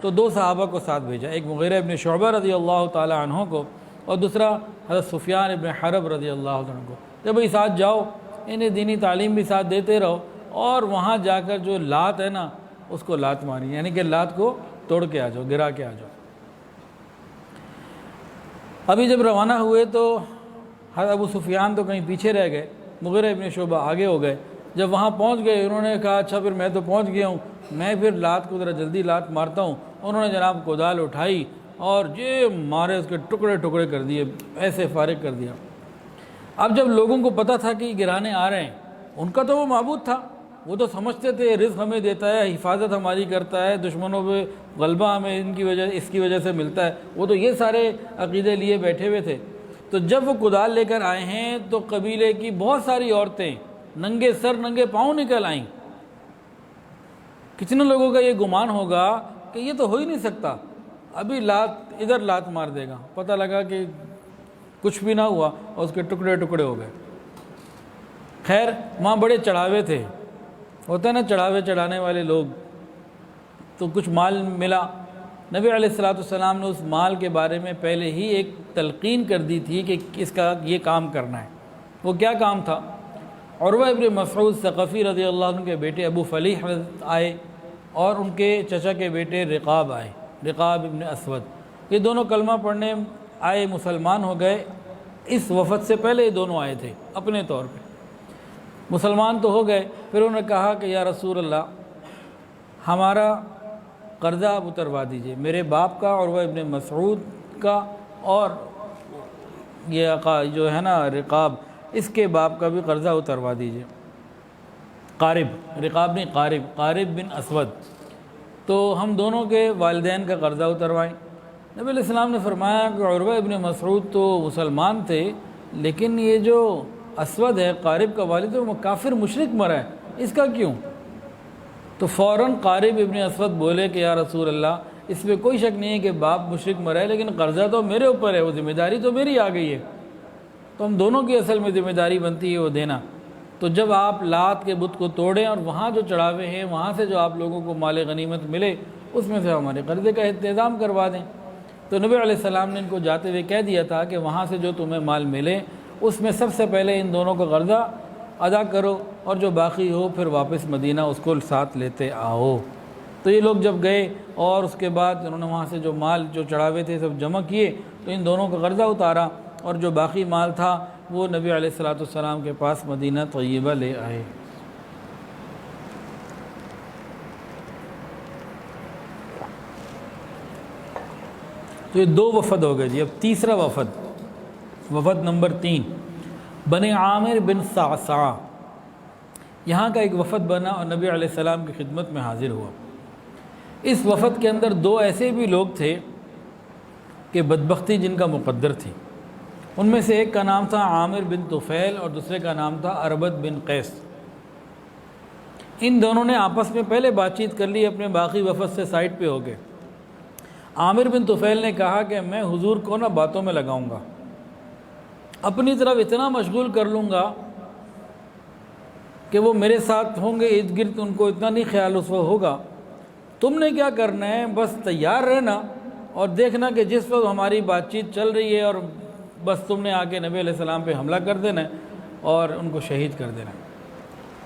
تو دو صحابہ کو ساتھ بھیجا، ایک مغیرہ ابن شعبہ رضی اللہ تعالی عنہ کو اور دوسرا حضرت سفیان ابن حرب رضی اللہ عنہ کو، کہ بھئی ساتھ جاؤ، انہیں دینی تعلیم بھی ساتھ دیتے رہو، اور وہاں جا کر جو لات ہے نا اس کو لات ماری، یعنی کہ لات کو توڑ کے آ جاؤ، گرا کے آ جاؤ۔ ابھی جب روانہ ہوئے تو حضرت ابو سفیان تو کہیں پیچھے رہ گئے، مغیرہ ابن شعبہ آگے ہو گئے۔ جب وہاں پہنچ گئے انہوں نے کہا اچھا پھر میں تو پہنچ گیا ہوں، میں پھر لات کو ذرا جلدی لات مارتا ہوں۔ انہوں نے جناب کودال اٹھائی اور یہ مارے، اس کے ٹکڑے ٹکڑے کر دیے، ایسے فارغ کر دیا۔ اب جب لوگوں کو پتہ تھا کہ یہ گرانے آ رہے ہیں، ان کا تو وہ معبود تھا، وہ تو سمجھتے تھے رزق ہمیں دیتا ہے، حفاظت ہماری کرتا ہے، دشمنوں پہ غلبہ ہمیں اس کی وجہ سے ملتا ہے، وہ تو یہ سارے عقیدے لیے بیٹھے ہوئے تھے۔ تو جب وہ کدال لے کر آئے ہیں تو قبیلے کی بہت ساری عورتیں ننگے سر ننگے پاؤں نکل آئیں۔ کتنے لوگوں کا یہ گمان ہوگا کہ یہ تو ہو ہی نہیں سکتا، ابھی لات ادھر لات مار دے گا، پتہ لگا کہ کچھ بھی نہ ہوا اور اس کے ٹکڑے ٹکڑے ہو گئے۔ خیر وہاں بڑے چڑھاوے تھے، ہوتا ہے نا چڑھاوے چڑھانے والے لوگ، تو کچھ مال ملا۔ نبی علیہ السلام نے اس مال کے بارے میں پہلے ہی ایک تلقین کر دی تھی کہ اس کا یہ کام کرنا ہے۔ وہ کیا کام تھا؟ عروہ ابن مسعود ثقفی رضی اللہ عنہ کے بیٹے ابو فلیح آئے اور ان کے چچا کے بیٹے رقاب آئے، رقاب ابن اسود، یہ دونوں کلمہ پڑھنے آئے، مسلمان ہو گئے۔ اس وفد سے پہلے یہ دونوں آئے تھے اپنے طور پہ، مسلمان تو ہو گئے۔ پھر انہوں نے کہا کہ یا رسول اللہ ہمارا قرضہ آپ اتروا دیجئے، میرے باپ کا، عروہ ابن مسعود کا، اور یہ جو ہے نا رقاب، اس کے باپ کا بھی قرضہ اتروا دیجئے۔ قارب، رقاب نہیں قارب بن اسود، تو ہم دونوں کے والدین کا قرضہ اتروائیں۔ نبی علیہ السلام نے فرمایا کہ عروہ ابن مسعود تو مسلمان تھے، لیکن یہ جو اسود ہے قارب کا والد، وہ کافر مشرک مرا ہے، اس کا کیوں؟ تو فوراً قارب ابن اسود بولے کہ یا رسول اللہ اس میں کوئی شک نہیں ہے کہ باپ مشرک مرا ہے، لیکن قرضہ تو میرے اوپر ہے، وہ ذمہ داری تو میری آ گئی ہے، تو ہم دونوں کی اصل میں ذمہ داری بنتی ہے وہ دینا۔ تو جب آپ لات کے بت کو توڑیں اور وہاں جو چڑھاوے ہیں وہاں سے جو آپ لوگوں کو مال غنیمت ملے اس میں سے ہمارے قرضے کا انتظام کروا دیں۔ تو نبی علیہ السلام نے ان کو جاتے ہوئے کہہ دیا تھا کہ وہاں سے جو تمہیں مال ملے اس میں سب سے پہلے ان دونوں کا قرضہ ادا کرو، اور جو باقی ہو پھر واپس مدینہ اس کو ساتھ لیتے آؤ۔ تو یہ لوگ جب گئے اور اس کے بعد انہوں نے وہاں سے جو مال جو چڑھاوے تھے سب جمع کیے، تو ان دونوں کا قرضہ اتارا، اور جو باقی مال تھا وہ نبی علیہ السلام کے پاس مدینہ طیبہ لے آئے۔ تو یہ دو وفد ہو گئے جی۔ اب تیسرا وفد نمبر 3، بنی عامر بن صعصع، یہاں کا ایک وفد بنا اور نبی علیہ السلام کی خدمت میں حاضر ہوا۔ اس وفد کے اندر دو ایسے بھی لوگ تھے کہ بدبختی جن کا مقدر تھی، ان میں سے ایک کا نام تھا عامر بن طفیل اور دوسرے کا نام تھا اربد بن قیس۔ ان دونوں نے آپس میں پہلے بات چیت کر لی اپنے باقی وفد سے سائٹ پہ ہو گئے۔ عامر بن طفیل نے کہا کہ میں حضور کو نہ باتوں میں لگاؤں گا، اپنی طرف اتنا مشغول کر لوں گا کہ وہ میرے ساتھ ہوں گے ارد گرد، ان کو اتنا نہیں خیال اس وقت ہوگا۔ تم نے کیا کرنا ہے، بس تیار رہنا اور دیکھنا کہ جس وقت ہماری بات چیت چل رہی ہے اور بس تم نے آ کے نبی علیہ السلام پہ حملہ کر دینا ہے اور ان کو شہید کر دینا ہے۔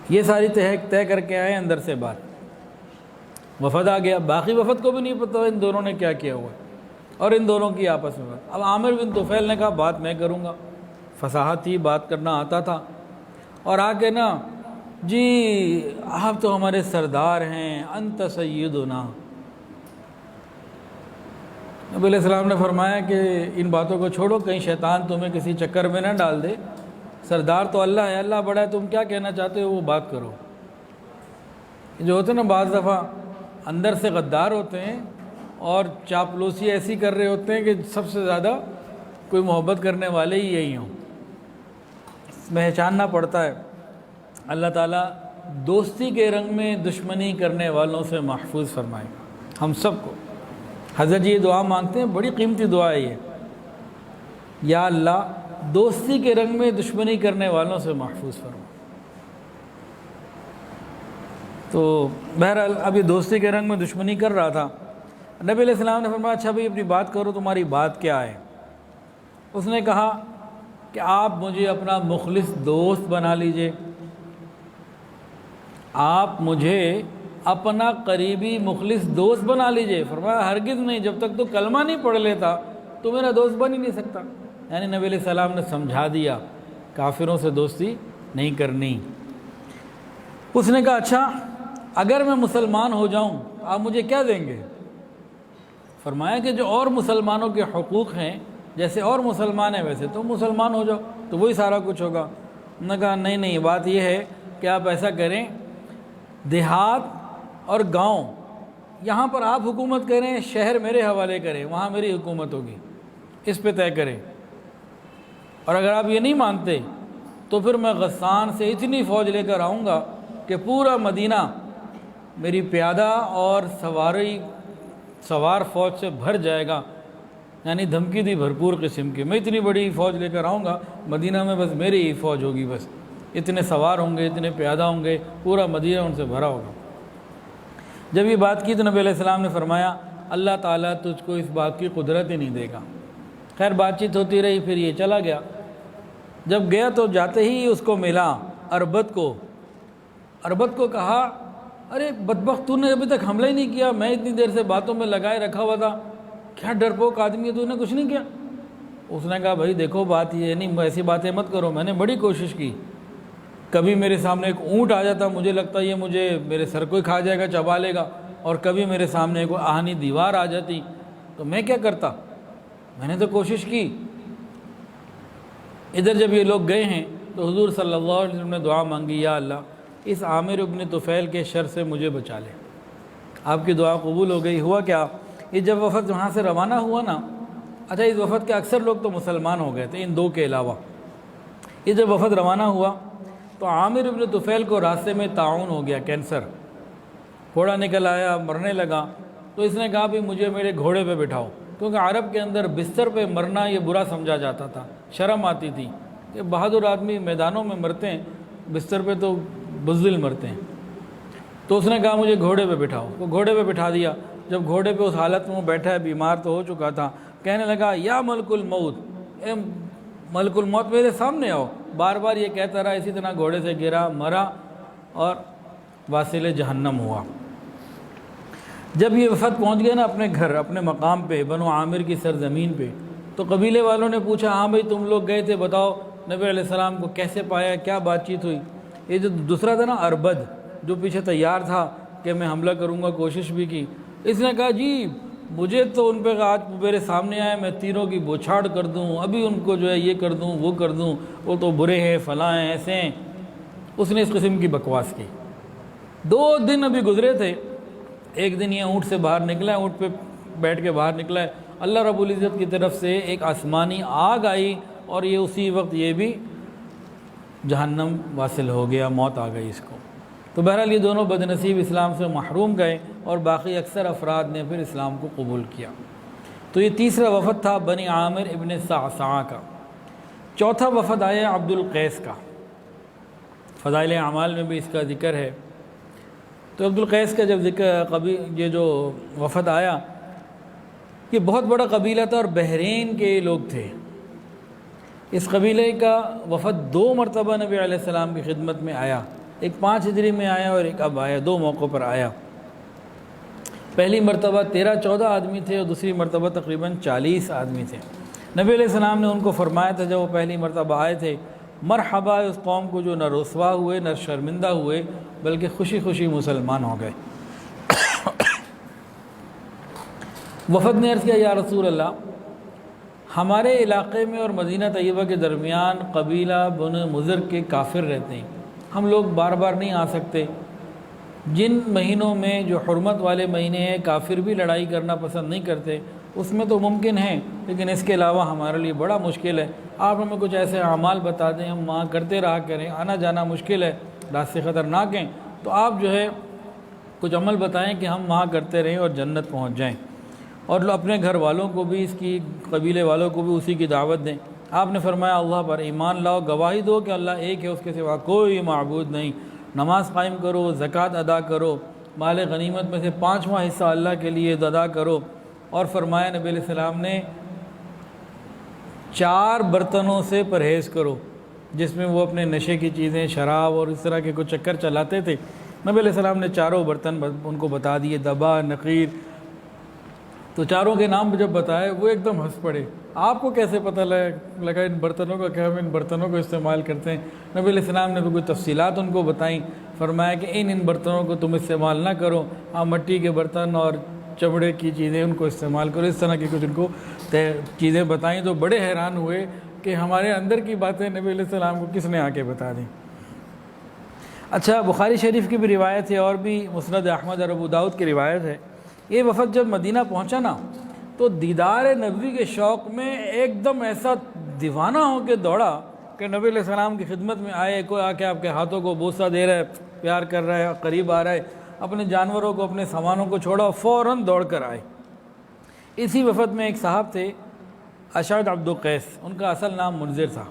یہ ساری طے کر کے آئے اندر سے بات، وفد آ گیا، باقی وفد کو بھی نہیں پتہ ان دونوں نے کیا کیا ہوا، اور ان دونوں کی آپس میں بات۔ اب عامر بن طفیل نے کہا بات میں کروں گا، فصاحت تھی، بات کرنا آتا تھا، اور آ کے نا جی آپ تو ہمارے سردار ہیں، انت سیدنا۔ نبی علیہ السلام نے فرمایا کہ ان باتوں کو چھوڑو، کہیں شیطان تمہیں کسی چکر میں نہ ڈال دے، سردار تو اللہ ہے، اللہ بڑا ہے، تم کیا کہنا چاہتے ہو وہ بات کرو۔ جو ہوتے ہیں نا بعض دفعہ اندر سے غدار ہوتے ہیں اور چاپلوسی ایسی کر رہے ہوتے ہیں کہ سب سے زیادہ کوئی محبت کرنے والے ہی یہی ہوں، پہچاننا پڑتا ہے۔ اللہ تعالیٰ دوستی کے رنگ میں دشمنی کرنے والوں سے محفوظ فرمائے ہم سب کو۔ حضرت جی یہ دعا مانگتے ہیں، بڑی قیمتی دعا ہے یہ، یا اللہ دوستی کے رنگ میں دشمنی کرنے والوں سے محفوظ فرما۔ تو بہرحال اب یہ دوستی کے رنگ میں دشمنی کر رہا تھا، نبی علیہ السلام نے فرمایا اچھا بھائی اپنی بات کرو، تمہاری بات کیا ہے؟ اس نے کہا کہ آپ مجھے اپنا مخلص دوست بنا لیجئے، آپ مجھے اپنا قریبی مخلص دوست بنا لیجئے۔ فرمایا ہرگز نہیں، جب تک تو کلمہ نہیں پڑھ لیتا تو میرا دوست بن ہی نہیں سکتا۔ یعنی نبی علیہ السلام نے سمجھا دیا کافروں سے دوستی نہیں کرنی۔ اس نے کہا اچھا اگر میں مسلمان ہو جاؤں آپ مجھے کیا دیں گے؟ فرمایا کہ جو اور مسلمانوں کے حقوق ہیں، جیسے اور مسلمان ہیں ویسے تم مسلمان ہو جاؤ تو وہی سارا کچھ ہوگا۔ انہوں نے کہا نہیں، بات یہ ہے کہ آپ ایسا کریں، دیہات اور گاؤں یہاں پر آپ حکومت کریں، شہر میرے حوالے کریں، وہاں میری حکومت ہوگی، اس پہ طے کریں۔ اور اگر آپ یہ نہیں مانتے تو پھر میں غسان سے اتنی فوج لے کر آؤں گا کہ پورا مدینہ میری پیادہ اور سوار فوج سے بھر جائے گا۔ یعنی دھمکی دی بھرپور قسم کی، میں اتنی بڑی فوج لے کر آؤں گا، مدینہ میں بس میری ہی فوج ہوگی، بس اتنے سوار ہوں گے، اتنے پیادہ ہوں گے، پورا مدینہ ان سے بھرا ہوگا۔ جب یہ بات کی تو نبی علیہ السلام نے فرمایا اللہ تعالیٰ تجھ کو اس بات کی قدرت ہی نہیں دے گا۔ خیر بات چیت ہوتی رہی، پھر یہ چلا گیا۔ جب گیا تو جاتے ہی اس کو ملا اربد کو کہا ارے بدبخت تو نے ابھی تک حملہ ہی نہیں کیا، میں اتنی دیر سے باتوں میں لگائے رکھا ہوا تھا، کیا ڈرپوک آدمی ہے، تو نے کچھ نہیں کیا؟ اس نے کہا بھائی دیکھو بات یہ نہیں، ایسی باتیں مت کرو، میں نے بڑی کوشش کی، کبھی میرے سامنے ایک اونٹ آ جاتا مجھے لگتا یہ مجھے میرے سر کو ہی کھا جائے گا، چبا لے گا، اور کبھی میرے سامنے کوئی آہنی دیوار آ جاتی تو میں کیا کرتا، میں نے تو کوشش کی۔ ادھر جب یہ لوگ گئے ہیں تو حضور صلی اللہ علیہ وسلم نے دعا مانگی یا اللہ اس عامر ابن طفیل کے شر سے مجھے بچا لے۔ آپ کی دعا قبول ہو گئی۔ ہوا کیا، یہ جب وفد وہاں سے روانہ ہوا نا، اچھا اس وفد کے اکثر لوگ تو مسلمان ہو گئے تھے ان دو کے علاوہ، یہ جب وفد روانہ ہوا تو عامر ابن طفیل کو راستے میں طاعون ہو گیا، کینسر، پھوڑا نکل آیا، مرنے لگا۔ تو اس نے کہا بھی مجھے میرے گھوڑے پہ بٹھاؤ، کیونکہ عرب کے اندر بستر پہ مرنا یہ برا سمجھا جاتا تھا، شرم آتی تھی کہ بہادر آدمی میدانوں میں مرتے ہیں، بستر پہ تو بزدل مرتے ہیں۔ تو اس نے کہا مجھے گھوڑے پہ بٹھاؤ، وہ گھوڑے پہ بٹھا دیا۔ جب گھوڑے پہ اس حالت میں وہ بیٹھا ہے، بیمار تو ہو چکا تھا، کہنے لگا یا ملک الموت، اے ملک الموت میرے سامنے آؤ، بار بار یہ کہتا رہا، اسی طرح گھوڑے سے گرا، مرا اور واصل جہنم ہوا۔ جب یہ وفد پہنچ گئے نا اپنے گھر، اپنے مقام پہ، بنو عامر کی سرزمین پہ، تو قبیلے والوں نے پوچھا ہاں بھائی تم لوگ گئے تھے، بتاؤ نبی علیہ السلام کو کیسے پایا، کیا بات چیت ہوئی؟ یہ جو دوسرا تھا نا اربد، جو پیچھے تیار تھا کہ میں حملہ کروں گا، کوشش بھی کی، اس نے کہا جی مجھے تو ان پہ آج میرے سامنے آئے، میں تینوں کی بوچھاڑ کر دوں، ابھی ان کو جو ہے یہ کر دوں، وہ کر دوں، وہ تو برے ہیں، فلاں ہیں، ایسے ہیں۔ اس نے اس قسم کی بکواس کی۔ 2 دن ابھی گزرے تھے، ایک دن یہ اونٹ سے باہر نکلا ہے، اونٹ پہ بیٹھ کے باہر نکلا ہے، اللہ رب العزت کی طرف سے ایک آسمانی آگ آئی اور یہ اسی وقت یہ بھی جہنم واصل ہو گیا، موت آ گئی اس کو۔ تو بہرحال یہ دونوں بدنصیب اسلام سے محروم گئے اور باقی اکثر افراد نے پھر اسلام کو قبول کیا۔ تو یہ تیسرا وفد تھا بنی عامر ابن صعصعہ کا۔ چوتھا وفد آیا عبد القیس کا، فضائل اعمال میں بھی اس کا ذکر ہے۔ تو عبد القیس کا جب یہ جو وفد آیا، یہ بہت بڑا قبیلہ تھا اور بحرین کے لوگ تھے۔ اس قبیلے کا وفد 2 مرتبہ نبی علیہ السلام کی خدمت میں آیا، ایک 5 ہجری میں آیا اور ایک اب آیا، 2 موقعوں پر آیا۔ پہلی مرتبہ 13-14 آدمی تھے اور دوسری مرتبہ تقریباً 40 آدمی تھے۔ نبی علیہ السلام نے ان کو فرمایا تھا جب وہ پہلی مرتبہ آئے تھے، مرحبا اس قوم کو جو نہ رسوا ہوئے نہ شرمندہ ہوئے بلکہ خوشی خوشی مسلمان ہو گئے۔ وفد نے عرض کیا یا رسول اللہ، ہمارے علاقے میں اور مدینہ طیبہ کے درمیان قبیلہ بن مضر کے کافر رہتے ہیں، ہم لوگ بار بار نہیں آ سکتے، جن مہینوں میں جو حرمت والے مہینے ہیں کافر بھی لڑائی کرنا پسند نہیں کرتے، اس میں تو ممکن ہے، لیکن اس کے علاوہ ہمارے لیے بڑا مشکل ہے، آپ ہمیں کچھ ایسے اعمال بتا دیں، ہم وہاں کرتے رہا کریں، آنا جانا مشکل ہے، راستے خطرناک ہیں، تو آپ جو ہے کچھ عمل بتائیں کہ ہم وہاں کرتے رہیں اور جنت پہنچ جائیں، اور اپنے گھر والوں کو بھی، اس کی قبیلے والوں کو بھی اسی کی دعوت دیں۔ آپ نے فرمایا اللہ پر ایمان لاؤ، گواہی دو کہ اللہ ایک ہے، اس کے سوا کوئی معبود نہیں، نماز قائم کرو، زکوٰۃ ادا کرو، مال غنیمت میں سے 5واں حصہ اللہ کے لیے ادا کرو۔ اور فرمایا نبی علیہ السلام نے 4 برتنوں سے پرہیز کرو، جس میں وہ اپنے نشے کی چیزیں، شراب اور اس طرح کے کچھ چکر چلاتے تھے۔ نبی علیہ السلام نے 4 برتن ان کو بتا دیے، دبا، نقیر۔ تو 4 کے نام جب بتائے وہ ایک دم ہنس پڑے، آپ کو کیسے پتہ لگا ان برتنوں کا، کہ ہم ان برتنوں کو استعمال کرتے ہیں؟ نبی علیہ السلام نے بھی کوئی تفصیلات ان کو بتائیں، فرمایا کہ ان برتنوں کو تم استعمال نہ کرو، آپ مٹی کے برتن اور چمڑے کی چیزیں ان کو استعمال کرو۔ اس طرح کی کچھ ان کو چیزیں بتائیں تو بڑے حیران ہوئے کہ ہمارے اندر کی باتیں نبی علیہ السلام کو کس نے آ کے بتا دیں۔ اچھا، بخاری شریف کی بھی روایت ہے اور بھی مسند احمد اور ابو داؤد کی روایت ہے، یہ وفد جب مدینہ پہنچا نا تو دیدار نبی کے شوق میں ایک دم ایسا دیوانہ ہو کے دوڑا کہ نبی علیہ السلام کی خدمت میں آئے، کوئی آ کے آپ کے ہاتھوں کو بوسہ دے رہا ہے، پیار کر رہا ہے، قریب آ رہا ہے، اپنے جانوروں کو، اپنے سامانوں کو چھوڑا، فوراً دوڑ کر آئے۔ اسی وفد میں ایک صاحب تھے اشعث عبد القیس، ان کا اصل نام منذر تھا۔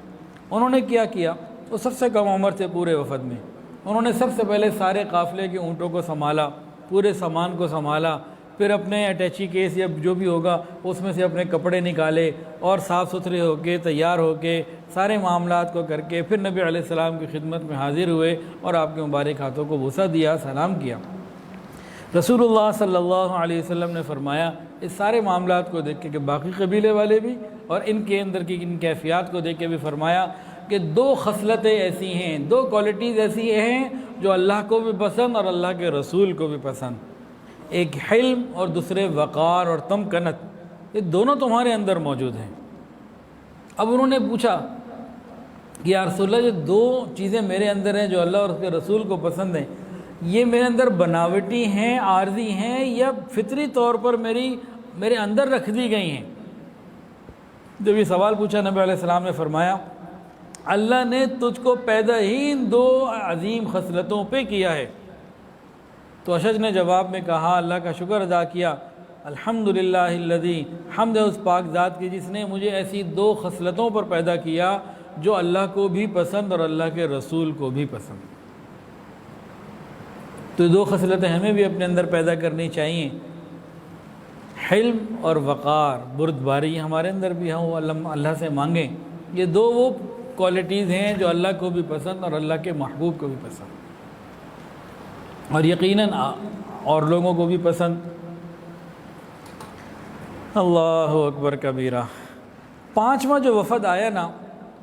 انہوں نے کیا کیا، وہ سب سے کم عمر تھے پورے وفد میں۔ انہوں نے سب سے پہلے سارے قافلے کے اونٹوں کو سنبھالا، پورے سامان کو سنبھالا، پھر اپنے اٹیچی کیس یا جو بھی ہوگا اس میں سے اپنے کپڑے نکالے اور صاف ستھرے ہو کے، تیار ہو کے، سارے معاملات کو کر کے پھر نبی علیہ السلام کی خدمت میں حاضر ہوئے اور آپ کے مبارک ہاتھوں کو بوسہ دیا، سلام کیا۔ رسول اللہ صلی اللہ علیہ وسلم نے فرمایا اس سارے معاملات کو دیکھ کے کہ باقی قبیلے والے بھی اور ان کے اندر کی ان کیفیات کو دیکھ کے بھی فرمایا کہ 2 خصلتیں ایسی ہیں، 2 کوالٹیز ایسی ہیں جو اللہ کو بھی پسند اور اللہ کے رسول کو بھی پسند، ایک حلم اور دوسرے وقار اور تمکنت، یہ دونوں تمہارے اندر موجود ہیں۔ اب انہوں نے پوچھا کہ یا رسول اللہ، یہ 2 چیزیں میرے اندر ہیں جو اللہ اور اس کے رسول کو پسند ہیں، یہ میرے اندر بناوٹی ہیں، عارضی ہیں، یا فطری طور پر میرے اندر رکھ دی گئی ہیں؟ جب یہ سوال پوچھا نبی علیہ السلام نے فرمایا اللہ نے تجھ کو پیدا ہی ان 2 عظیم خصلتوں پہ کیا ہے۔ تو اشج نے جواب میں کہا، اللہ کا شکر ادا کیا، الحمدللہ الذی، حمد ہے اس پاک ذات کی جس نے مجھے ایسی 2 خصلتوں پر پیدا کیا جو اللہ کو بھی پسند اور اللہ کے رسول کو بھی پسند۔ تو 2 خصلتیں ہمیں بھی اپنے اندر پیدا کرنی چاہیے، حلم اور وقار، بردباری ہمارے اندر بھی ہوں، اللہ سے مانگیں۔ یہ 2 وہ کوالٹیز ہیں جو اللہ کو بھی پسند اور اللہ کے محبوب کو بھی پسند، اور یقیناً اور لوگوں کو بھی پسند۔ اللہ اکبر کبیرہ۔ 5واں جو وفد آیا نا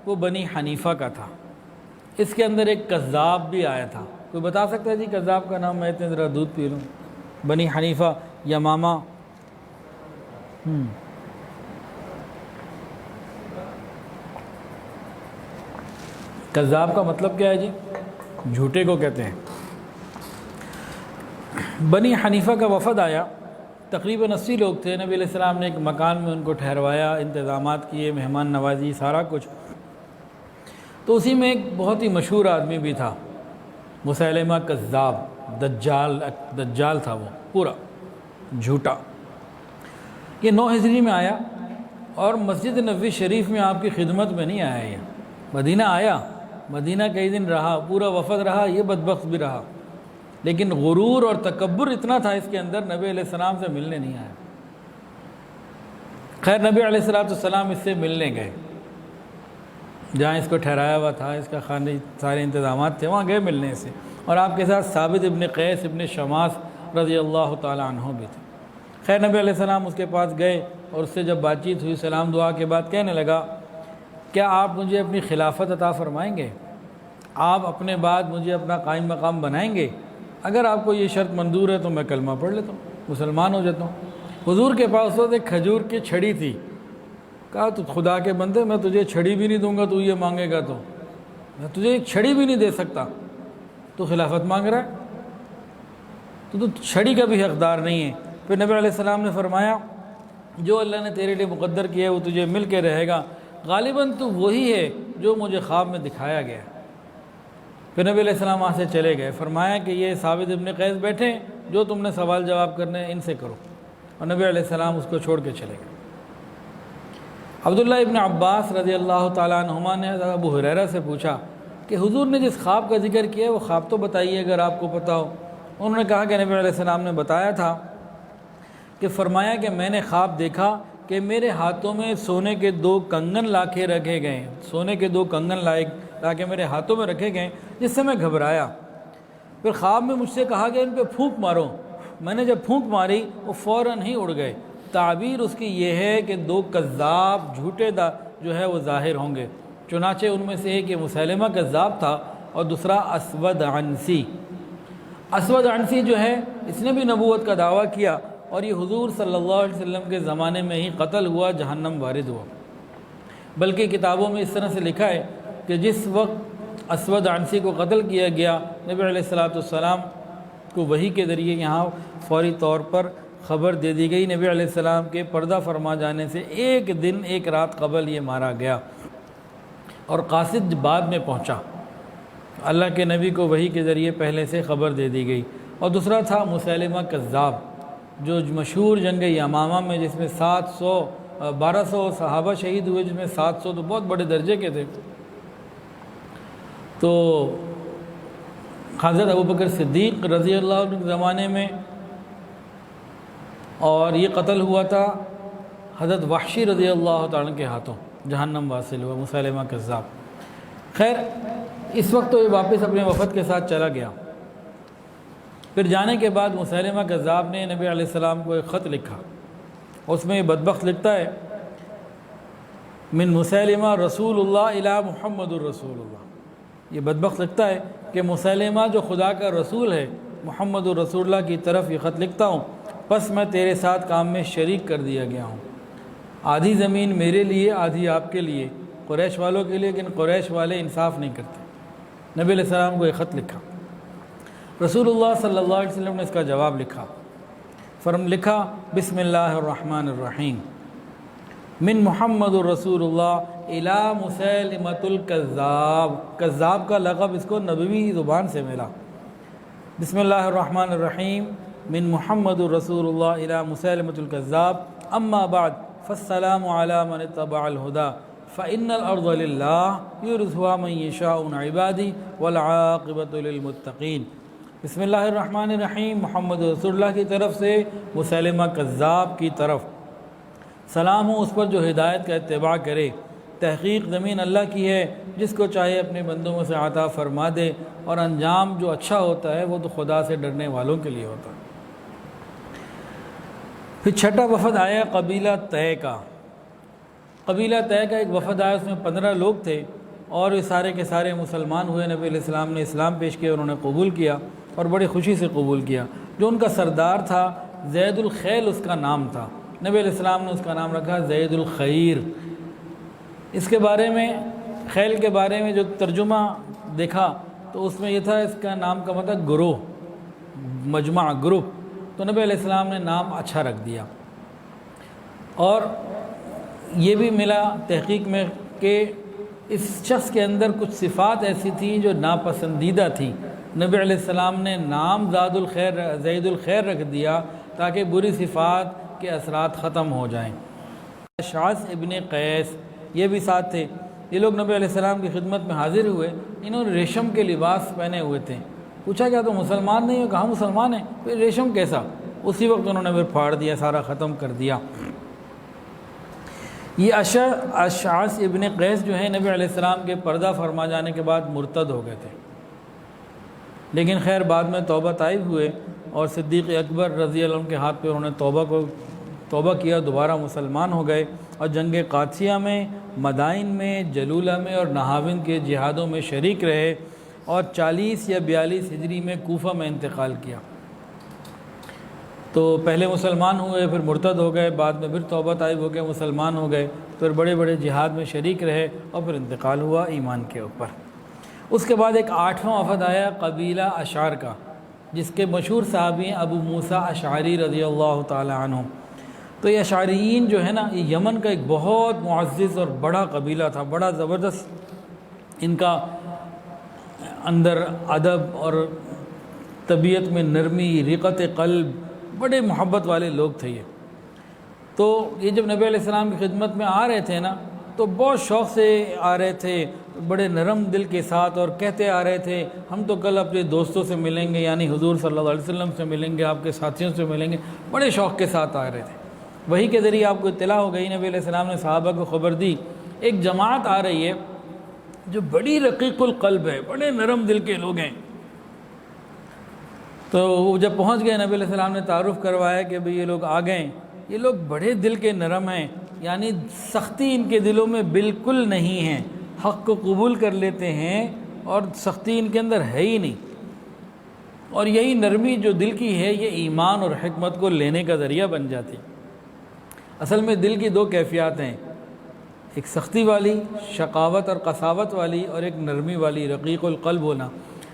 وہ بنی حنیفہ کا تھا، اس کے اندر ایک کذاب بھی آیا تھا۔ کوئی بتا سکتا ہے جی کذاب کا نام؟ میں اتنے ذرا دودھ پی لوں۔ بنی حنیفہ یا ماما، کذاب کا مطلب کیا ہے جی؟ جھوٹے کو کہتے ہیں۔ بنی حنیفہ کا وفد آیا، تقریباً 80 لوگ تھے۔ نبی علیہ السلام نے ایک مکان میں ان کو ٹھہروایا، انتظامات کیے، مہمان نوازی، سارا کچھ۔ تو اسی میں ایک بہت ہی مشہور آدمی بھی تھا، مسیلمہ کذاب، دجال تھا، وہ پورا جھوٹا۔ یہ 9 ہجری میں آیا اور مسجد نبوی شریف میں آپ کی خدمت میں نہیں آیا، یہ مدینہ آیا، مدینہ کئی دن رہا، پورا وفد رہا، یہ بدبخت بھی رہا، لیکن غرور اور تکبر اتنا تھا اس کے اندر، نبی علیہ السلام سے ملنے نہیں آیا۔ خیر نبی علیہ السلام اس سے ملنے گئے، جہاں اس کو ٹھہرایا ہوا تھا، اس کا خانے سارے انتظامات تھے، وہاں گئے ملنے سے، اور آپ کے ساتھ ثابت ابن قیس ابن شماس رضی اللہ تعالیٰ عنہ بھی تھے۔ خیر نبی علیہ السلام اس کے پاس گئے اور اس سے جب بات چیت ہوئی، سلام دعا کے بعد کہنے لگا، کیا آپ مجھے اپنی خلافت عطا فرمائیں گے؟ آپ اپنے بعد مجھے اپنا قائم مقام بنائیں گے؟ اگر آپ کو یہ شرط منظور ہے تو میں کلمہ پڑھ لیتا ہوں، مسلمان ہو جاتا ہوں۔ حضور کے پاس ایک کھجور کی چھڑی تھی، کہا تو خدا کے بندے میں تجھے چھڑی بھی نہیں دوں گا، تو یہ مانگے گا تو میں تجھے ایک چھڑی بھی نہیں دے سکتا، تو خلافت مانگ رہا ہے، تو چھڑی کا بھی حقدار نہیں ہے۔ پھر نبی علیہ السلام نے فرمایا جو اللہ نے تیرے لیے مقدر کیا ہے وہ تجھے مل کے رہے گا، غالباً تو وہی ہے جو مجھے خواب میں دکھایا گیا۔ پھر نبی علیہ السلام وہاں سے چلے گئے، فرمایا کہ یہ ثابت ابن قیس بیٹھے ہیں، جو تم نے سوال جواب کرنے ہیں ان سے کرو، اور نبی علیہ السلام اس کو چھوڑ کے چلے گئے۔ عبداللہ ابن عباس رضی اللہ تعالیٰ عنہما نے ابو ہریرہ سے پوچھا کہ حضور نے جس خواب کا ذکر کیا ہے وہ خواب تو بتائیے اگر آپ کو پتہ ہو۔ انہوں نے کہا کہ نبی علیہ السلام نے بتایا تھا کہ فرمایا کہ میں نے خواب دیکھا کہ میرے ہاتھوں میں سونے کے 2 کنگن لا کے رکھے گئے، سونے کے 2 کنگن لا کے میرے ہاتھوں میں رکھے گئے، جس سے میں گھبرایا۔ پھر خواب میں مجھ سے کہا کہ ان پہ پھونک مارو، میں نے جب پھونک ماری وہ فوراً ہی اڑ گئے۔ تعبیر اس کی یہ ہے کہ 2 کذاب جھوٹے جو ہے وہ ظاہر ہوں گے، چنانچہ ان میں سے ایک یہ مسیلمہ کذاب تھا اور دوسرا اسود عنسی۔ اسود عنسی جو ہے اس نے بھی نبوت کا دعویٰ کیا اور یہ حضور صلی اللہ علیہ وسلم کے زمانے میں ہی قتل ہوا، جہنم وارد ہوا۔ بلکہ کتابوں میں اس طرح سے لکھا ہے کہ جس وقت اسود عنسی کو قتل کیا گیا، نبی علیہ السلام کو وحی کے ذریعے یہاں فوری طور پر خبر دے دی گئی۔ نبی علیہ السلام کے پردہ فرما جانے سے 1 دن 1 رات قبل یہ مارا گیا اور قاصد بعد میں پہنچا۔ اللہ کے نبی کو وحی کے ذریعے پہلے سے خبر دے دی گئی۔ اور دوسرا تھا مسیلمہ کذاب، جو مشہور جنگ یمامہ میں جس میں 1200 صحابہ شہید ہوئے، جس میں 700 تو بہت بڑے درجے کے تھے۔ تو حضرت ابوبکر صدیق رضی اللہ عنہ کے زمانے میں، اور یہ قتل ہوا تھا حضرت وحشی رضی اللہ تعالیٰ کے ہاتھوں، جہنم واصل ہوا مسیلمہ کذاب۔ خیر اس وقت تو یہ واپس اپنے وفد کے ساتھ چلا گیا۔ پھر جانے کے بعد مسیلمہ کذاب نے نبی علیہ السلام کو ایک خط لکھا، اس میں یہ بدبخت لکھتا ہے من مسیلمہ رسول اللہ الی محمد الرسول اللہ۔ یہ بدبخت لکھتا ہے کہ مسیلمہ جو خدا کا رسول ہے، محمد الرسول اللہ کی طرف یہ خط لکھتا ہوں، پس میں تیرے ساتھ کام میں شریک کر دیا گیا ہوں۔ آدھی زمین میرے لیے، آدھی آپ کے لیے، قریش والوں کے لیے، لیکن قریش والے انصاف نہیں کرتے۔ نبی علیہ السلام کو یہ خط لکھا، رسول اللہ صلی اللہ علیہ وسلم نے اس کا جواب لکھا، لکھا بسم اللہ الرحمن الرحیم من محمد الرسول اللہ الی مسیلمۃ الکذاب۔ کذاب کا لقب اس کو نبوی زبان سے ملا۔ بسم اللہ الرحمن الرحیم من محمد الرسول اللہ الی مسیلمۃ الکذاب، اما بعد فالسلام علی من اتبع الہدی فإن الأرض للہ یورثها من یشاء من عبادی والعاقبۃ للمتقین۔ بسم اللہ الرحمن الرحیم، محمد رسول اللہ کی طرف سے مسیلمہ کذاب کی طرف سلام ہو اس پر جو ہدایت کا اتباع کرے۔ تحقیق زمین اللہ کی ہے، جس کو چاہے اپنے بندوں میں سے عطا فرما دے، اور انجام جو اچھا ہوتا ہے وہ تو خدا سے ڈرنے والوں کے لیے ہوتا ہے۔ پھر 6واں وفد آیا قبیلہ طے کا۔ قبیلہ طے کا ایک وفد آیا، اس میں 15 لوگ تھے اور یہ سارے کے سارے مسلمان ہوئے۔ نبی علیہ السلام نے اسلام پیش کیا، انہوں نے قبول کیا اور بڑی خوشی سے قبول کیا۔ جو ان کا سردار تھا زید الخیل اس کا نام تھا، نبی علیہ السلام نے اس کا نام رکھا زید الخیر۔ اس کے بارے میں، خیل کے بارے میں جو ترجمہ دیکھا تو اس میں یہ تھا، اس کا نام کا مطلب گروہ، مجمع، گروپ۔ تو نبی علیہ السلام نے نام اچھا رکھ دیا۔ اور یہ بھی ملا تحقیق میں کہ اس شخص کے اندر کچھ صفات ایسی تھیں جو ناپسندیدہ تھیں۔ نبی علیہ السلام نے نام زید الخیر رکھ دیا تاکہ بری صفات کے اثرات ختم ہو جائیں۔ اشعث ابن قیس یہ بھی ساتھ تھے۔ یہ لوگ نبی علیہ السلام کی خدمت میں حاضر ہوئے۔ انہوں نے ریشم کے لباس پہنے ہوئے تھے۔ پوچھا کیا تو مسلمان نہیں ہو؟ کہاں مسلمان ہیں؟ پھر ریشم کیسا؟ اسی وقت انہوں نے پھر پھاڑ دیا، سارا ختم کر دیا۔ یہ اشعث ابن قیس جو ہیں نبی علیہ السلام کے پردہ فرما جانے کے بعد مرتد ہو گئے تھے، لیکن خیر بعد میں توبہ طائب ہوئے اور صدیق اکبر رضی اللہ عنہ کے ہاتھ پہ انہوں نے توبہ کیا، دوبارہ مسلمان ہو گئے اور جنگ قادسیہ میں، مدائن میں، جلولہ میں اور نہاوند کے جہادوں میں شریک رہے اور 40 یا 42 ہجری میں کوفہ میں انتقال کیا۔ تو پہلے مسلمان ہوئے، پھر مرتد ہو گئے، بعد میں پھر توبہ طائب ہو گئے، مسلمان ہو گئے، پھر بڑے بڑے جہاد میں شریک رہے اور پھر انتقال ہوا ایمان کے اوپر۔ اس کے بعد ایک 8واں وفد آیا قبیلہ اشعر کا، جس کے مشہور صحابی ہیں ابو موسیٰ اشعری رضی اللہ تعالی عنہ۔ تو یہ اشعریین جو ہے نا، یہ یمن کا ایک بہت معزز اور بڑا قبیلہ تھا، بڑا زبردست ان کا اندر ادب اور طبیعت میں نرمی، رقت قلب، بڑے محبت والے لوگ تھے یہ۔ تو یہ جب نبی علیہ السلام کی خدمت میں آ رہے تھے نا، تو بہت شوق سے آ رہے تھے، بڑے نرم دل کے ساتھ، اور کہتے آ رہے تھے ہم تو کل اپنے دوستوں سے ملیں گے، یعنی حضور صلی اللہ علیہ وسلم سے ملیں گے، آپ کے ساتھیوں سے ملیں گے، بڑے شوق کے ساتھ آ رہے تھے۔ وہی کے ذریعے آپ کو اطلاع ہو گئی، نبی علیہ السلام نے صحابہ کو خبر دی ایک جماعت آ رہی ہے جو بڑی رقیق القلب ہے، بڑے نرم دل کے لوگ ہیں۔ تو وہ جب پہنچ گئے، نبی علیہ السلام نے تعارف کروایا کہ بھئی یہ لوگ آ گئے، یہ لوگ بڑے دل کے نرم ہیں، یعنی سختی ان کے دلوں میں بالکل نہیں ہے، حق کو قبول کر لیتے ہیں اور سختی ان کے اندر ہے ہی نہیں۔ اور یہی نرمی جو دل کی ہے یہ ایمان اور حکمت کو لینے کا ذریعہ بن جاتی۔ اصل میں دل کی دو کیفیات ہیں، ایک سختی والی، شقاوت اور قساوت والی، اور ایک نرمی والی، رقیق القلب ہونا۔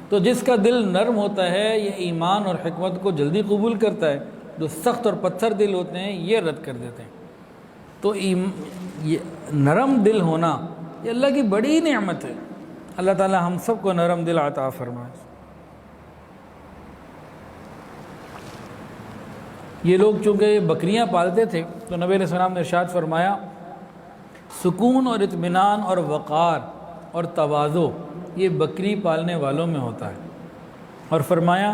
تو جس کا دل نرم ہوتا ہے یہ ایمان اور حکمت کو جلدی قبول کرتا ہے، جو سخت اور پتھر دل ہوتے ہیں یہ رد کر دیتے ہیں۔ تو یہ نرم دل ہونا یہ اللہ کی بڑی نعمت ہے۔ اللہ تعالی ہم سب کو نرم دل عطا فرمائے۔ یہ لوگ چونکہ بکریاں پالتے تھے تو نبی علیہ السلام نے ارشاد فرمایا سکون اور اطمینان اور وقار اور تواضع یہ بکری پالنے والوں میں ہوتا ہے، اور فرمایا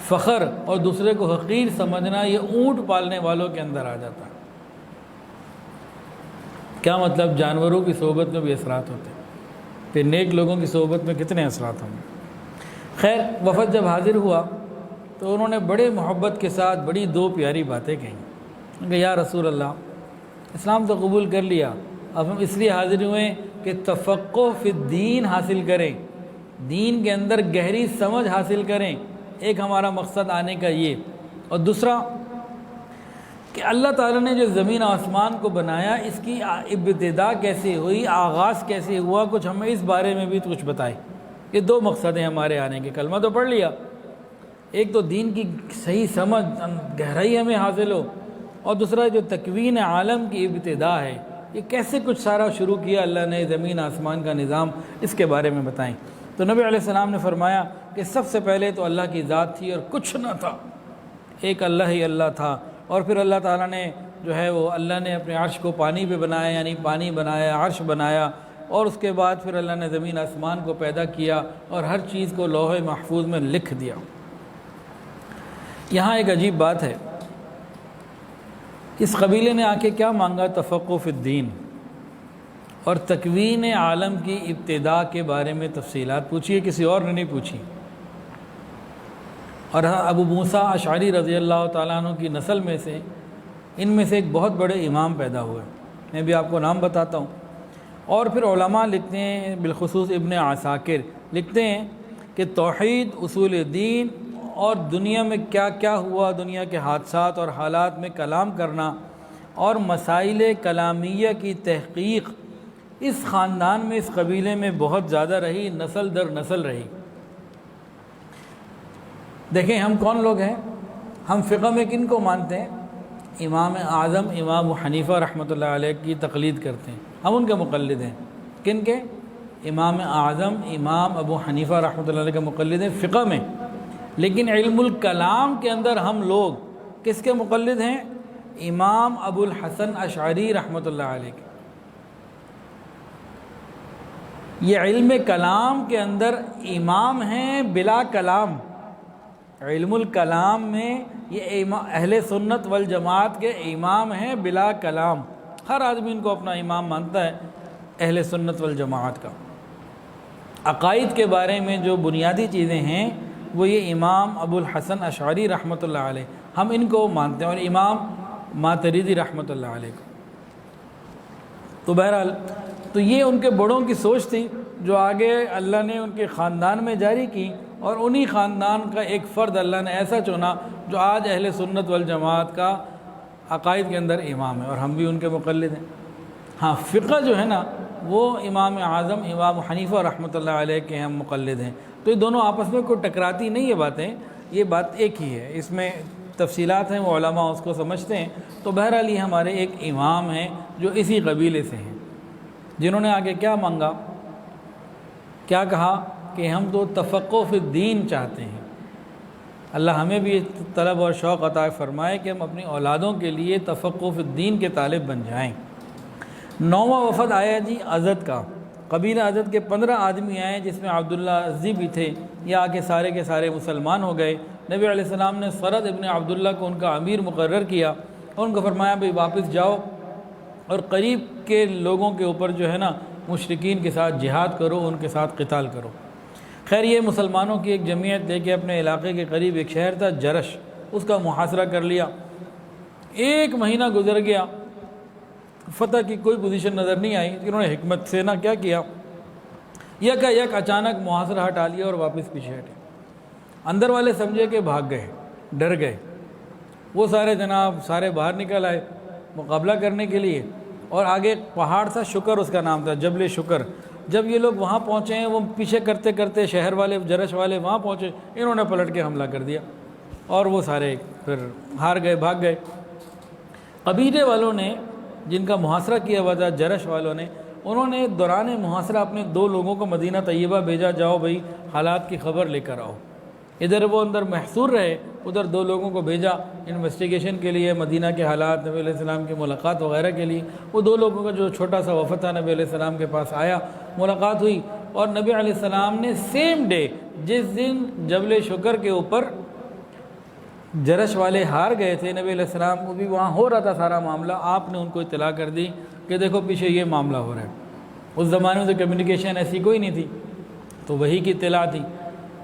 فخر اور دوسرے کو حقیر سمجھنا یہ اونٹ پالنے والوں کے اندر آ جاتا ہے۔ کیا مطلب؟ جانوروں کی صحبت میں بھی اثرات ہوتے ہیں، پھر نیک لوگوں کی صحبت میں کتنے اثرات ہوں گے۔ خیر، وفد جب حاضر ہوا تو انہوں نے بڑے محبت کے ساتھ بڑی دو پیاری باتیں کہیں کہ یا رسول اللہ، اسلام تو قبول کر لیا، اب ہم اس لیے حاضر ہوئے کہ تفقہ فی الدین حاصل کریں، دین کے اندر گہری سمجھ حاصل کریں، ایک ہمارا مقصد آنے کا یہ، اور دوسرا کہ اللہ تعالیٰ نے جو زمین آسمان کو بنایا اس کی ابتدا کیسے ہوئی، آغاز کیسے ہوا، کچھ ہمیں اس بارے میں بھی کچھ بتائیں۔ یہ دو مقصد ہیں ہمارے آنے کے۔ کلمہ تو پڑھ لیا، ایک تو دین کی صحیح سمجھ گہرائی ہمیں حاصل ہو، اور دوسرا جو تکوین عالم کی ابتدا ہے، یہ کیسے کچھ سارا شروع کیا اللہ نے، زمین آسمان کا نظام، اس کے بارے میں بتائیں۔ تو نبی علیہ السلام نے فرمایا کہ سب سے پہلے تو اللہ کی ذات تھی اور کچھ نہ تھا، ایک اللہ ہی اللہ تھا، اور پھر اللہ تعالیٰ نے جو ہے وہ اللہ نے اپنے عرش کو پانی پہ بنایا، یعنی پانی بنایا، عرش بنایا، اور اس کے بعد پھر اللہ نے زمین آسمان کو پیدا کیا اور ہر چیز کو لوح محفوظ میں لکھ دیا۔ یہاں ایک عجیب بات ہے، اس قبیلے نے آ کے کیا مانگا؟ تفقہ فی الدین، اور تکوین عالم کی ابتدا کے بارے میں تفصیلات پوچھی ہے، کسی اور نے نہیں پوچھی۔ اور ابو موسیٰ اشعری رضی اللہ تعالیٰ عنہ کی نسل میں سے ان میں سے ایک بہت بڑے امام پیدا ہوئے، میں بھی آپ کو نام بتاتا ہوں۔ اور پھر علماء لکھتے ہیں، بالخصوص ابن عساکر لکھتے ہیں کہ توحید، اصول دین اور دنیا میں کیا کیا ہوا، دنیا کے حادثات اور حالات میں کلام کرنا اور مسائل کلامیہ کی تحقیق اس خاندان میں، اس قبیلے میں بہت زیادہ رہی، نسل در نسل رہی۔ دیکھیں ہم کون لوگ ہیں، ہم فقہ میں کن کو مانتے ہیں؟ امام اعظم امام ابو حنیفہ رحمۃ اللہ علیہ کی تقلید کرتے ہیں، ہم ان کے مقلد ہیں۔ کن کے؟ امام اعظم امام ابو حنیفہ رحمۃ اللہ علیہ کے مقلد ہیں فقہ میں۔ لیکن علم الکلام کے اندر ہم لوگ کس کے مقلد ہیں؟ امام ابو الحسن اشعری رحمۃ اللہ علیہ کے۔ یہ علم کلام کے اندر امام ہیں بلا کلام، علم الکلام میں یہ اہل سنت والجماعت کے امام ہیں بلا کلام، ہر آدمی ان کو اپنا امام مانتا ہے اہل سنت والجماعت کا۔ عقائد کے بارے میں جو بنیادی چیزیں ہیں وہ یہ امام ابو الحسن اشعری رحمۃ اللہ علیہ، ہم ان کو مانتے ہیں، اور امام ماتریدی رحمۃ اللہ علیہ کو۔ تو بہرحال تو یہ ان کے بڑوں کی سوچ تھی جو آگے اللہ نے ان کے خاندان میں جاری کی، اور انہی خاندان کا ایک فرد اللہ نے ایسا چنا جو آج اہل سنت والجماعت کا عقائد کے اندر امام ہے، اور ہم بھی ان کے مقلد ہیں۔ ہاں فقہ جو ہے نا وہ امام اعظم امام حنیفہ رحمۃ اللہ علیہ کے ہم مقلد ہیں۔ تو یہ دونوں آپس میں کوئی ٹکراتی نہیں ہے باتیں، یہ بات ایک ہی ہے، اس میں تفصیلات ہیں وہ علماء اس کو سمجھتے ہیں۔ تو بہرحال یہ ہمارے ایک امام ہیں جو اسی قبیلے سے ہیں، جنہوں نے آگے کیا مانگا، کیا کہا کہ ہم تو تفقہ فی الدین چاہتے ہیں۔ اللہ ہمیں بھی طلب اور شوق عطا فرمائے کہ ہم اپنی اولادوں کے لیے تفقہ فی الدین کے طالب بن جائیں۔ 9واں وفد آیا جی ازد کا، قبیلہ ازد کے 15 آدمی آئے جس میں عبداللہ ازدی بھی تھے، یہ آ کے سارے کے سارے مسلمان ہو گئے۔ نبی علیہ السلام نے سرد ابن عبداللہ کو ان کا امیر مقرر کیا اور ان کو فرمایا بھئی واپس جاؤ اور قریب کے لوگوں کے اوپر جو ہے نا مشرکین کے ساتھ جہاد کرو، ان کے ساتھ قتال کرو۔ خیر یہ مسلمانوں کی ایک جمعیت لے کے اپنے علاقے کے قریب ایک شہر تھا جرش، اس کا محاصرہ کر لیا۔ 1 مہینہ گزر گیا، فتح کی کوئی پوزیشن نظر نہیں آئی۔ انہوں نے حکمت سے نہ کیا کیا، یک اچانک محاصرہ ہٹا لیا اور واپس پیچھے ہٹے۔ اندر والے سمجھے کہ بھاگ گئے، ڈر گئے، وہ سارے جناب سارے باہر نکل آئے مقابلہ کرنے کے لیے۔ اور آگے پہاڑ تھا، شکر اس کا نام تھا، جبل شکر۔ جب یہ لوگ وہاں پہنچے ہیں، وہ پیچھے کرتے کرتے شہر والے جرش والے وہاں پہنچے، انہوں نے پلٹ کے حملہ کر دیا اور وہ سارے پھر ہار گئے، بھاگ گئے۔ قبیلے والوں نے جن کا محاصرہ کیا ہوا تھا، جرش والوں نے، انہوں نے دوران محاصرہ اپنے 2 لوگوں کو مدینہ طیبہ بھیجا، جاؤ بھئی حالات کی خبر لے کر آؤ۔ ادھر وہ اندر محصور رہے، ادھر 2 لوگوں کو بھیجا انویسٹیگیشن کے لیے، مدینہ کے حالات، نبی علیہ السلام کی ملاقات وغیرہ کے لیے۔ وہ 2 لوگوں کا جو چھوٹا سا وفد تھا نبی علیہ السلام کے پاس آیا، ملاقات ہوئی، اور نبی علیہ السلام نے سیم ڈے جس دن جبل شکر کے اوپر جرش والے ہار گئے تھے، نبی علیہ السلام کو بھی وہاں ہو رہا تھا سارا معاملہ، آپ نے ان کو اطلاع کر دی کہ دیکھو پیچھے یہ معاملہ ہو رہا ہے۔ اس زمانے میں تو کمیونیکیشن ایسی کوئی نہیں تھی، تو وہی کی اطلاع تھی۔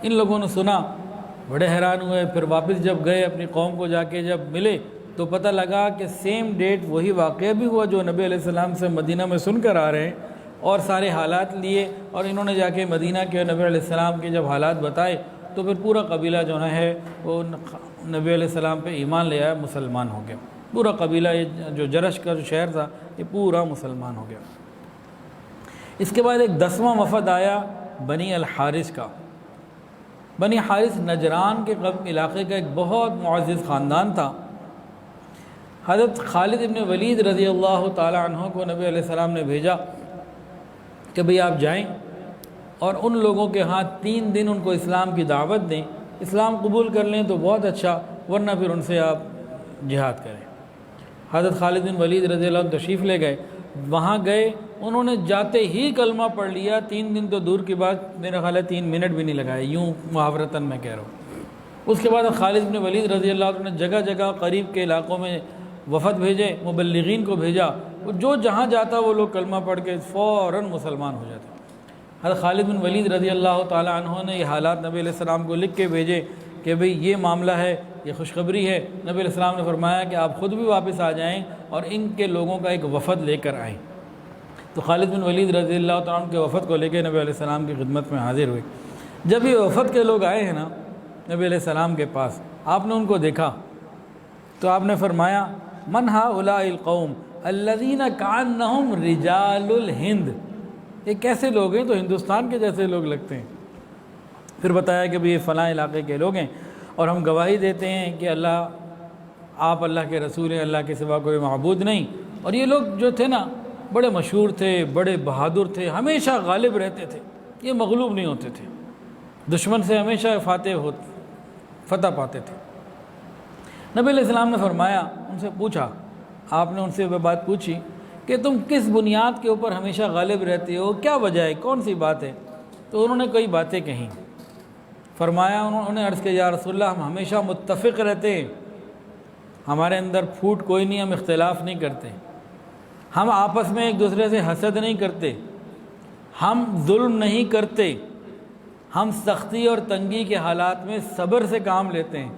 ان لوگوں نے سنا، بڑے حیران ہوئے۔ پھر واپس جب گئے اپنی قوم کو جا کے جب ملے تو پتہ لگا کہ سیم ڈیٹ وہی واقعہ بھی ہوا جو نبی علیہ السلام سے مدینہ میں سن کر آ رہے ہیں، اور سارے حالات لیے اور انہوں نے جا کے مدینہ کے نبی علیہ السلام کے جب حالات بتائے تو پھر پورا قبیلہ جو ہے وہ نبی علیہ السلام پہ ایمان لے آیا، مسلمان ہو گیا۔ پورا قبیلہ یہ جو جرش کا جو شہر تھا یہ پورا مسلمان ہو گیا۔ اس کے بعد ایک 10واں وفد آیا بنی الحارث کا۔ بنی حارث نجران کے علاقے کا ایک بہت معزز خاندان تھا۔ حضرت خالد ابن ولید رضی اللہ تعالی عنہ کو نبی علیہ السلام نے بھیجا کہ بھئی آپ جائیں اور ان لوگوں کے ہاں 3 دن ان کو اسلام کی دعوت دیں، اسلام قبول کر لیں تو بہت اچھا، ورنہ پھر ان سے آپ جہاد کریں۔ حضرت خالد بن ولید رضی اللہ عنہ تشریف لے گئے، وہاں گئے، انہوں نے جاتے ہی کلمہ پڑھ لیا۔ 3 دن تو دور کی بات، میرا خیال ہے 3 منٹ بھی نہیں لگائے، یوں محاورتاً میں کہہ رہا ہوں۔ اس کے بعد خالد بن ولید رضی اللہ عنہ نے جگہ جگہ قریب کے علاقوں میں وفد بھیجے، مبلغین کو بھیجا، جو جہاں جاتا وہ لوگ کلمہ پڑھ کے فوراً مسلمان ہو جاتے۔ حضرت خالد بن ولید رضی اللہ تعالی عنہ نے یہ حالات نبی علیہ السلام کو لکھ کے بھیجے کہ بھئی یہ معاملہ ہے، یہ خوشخبری ہے۔ نبی علیہ السلام نے فرمایا کہ آپ خود بھی واپس آ جائیں اور ان کے لوگوں کا ایک وفد لے کر آئیں۔ تو خالد بن ولید رضی اللہ تعالیٰ عنہ کے وفد کو لے کے نبی علیہ السلام کی خدمت میں حاضر ہوئے۔ جب یہ وفد کے لوگ آئے ہیں نا نبی علیہ السلام کے پاس، آپ نے ان کو دیکھا تو آپ نے فرمایا من ہؤلاء القوم الذین کأنہم رجال الہند، یہ کیسے لوگ ہیں؟ تو ہندوستان کے جیسے لوگ لگتے ہیں۔ پھر بتایا کہ یہ فلاں علاقے کے لوگ ہیں اور ہم گواہی دیتے ہیں کہ آپ اللہ کے رسول ہیں، اللہ کے سوا کوئی معبود نہیں۔ اور یہ لوگ جو تھے نا بڑے مشہور تھے، بڑے بہادر تھے، ہمیشہ غالب رہتے تھے، یہ مغلوب نہیں ہوتے تھے، دشمن سے ہمیشہ فتح پاتے تھے۔ نبی علیہ السلام نے فرمایا، ان سے پوچھا، آپ نے ان سے وہ بات پوچھی کہ تم کس بنیاد کے اوپر ہمیشہ غالب رہتے ہو، کیا وجہ ہے، کون سی بات ہے؟ تو انہوں نے کئی باتیں کہیں۔ فرمایا، انہوں نے عرض کیا یا رسول اللہ ہم ہمیشہ متفق رہتے ہیں، ہمارے اندر پھوٹ کوئی نہیں، ہم اختلاف نہیں کرتے، ہم آپس میں ایک دوسرے سے حسد نہیں کرتے، ہم ظلم نہیں کرتے، ہم سختی اور تنگی کے حالات میں صبر سے کام لیتے ہیں۔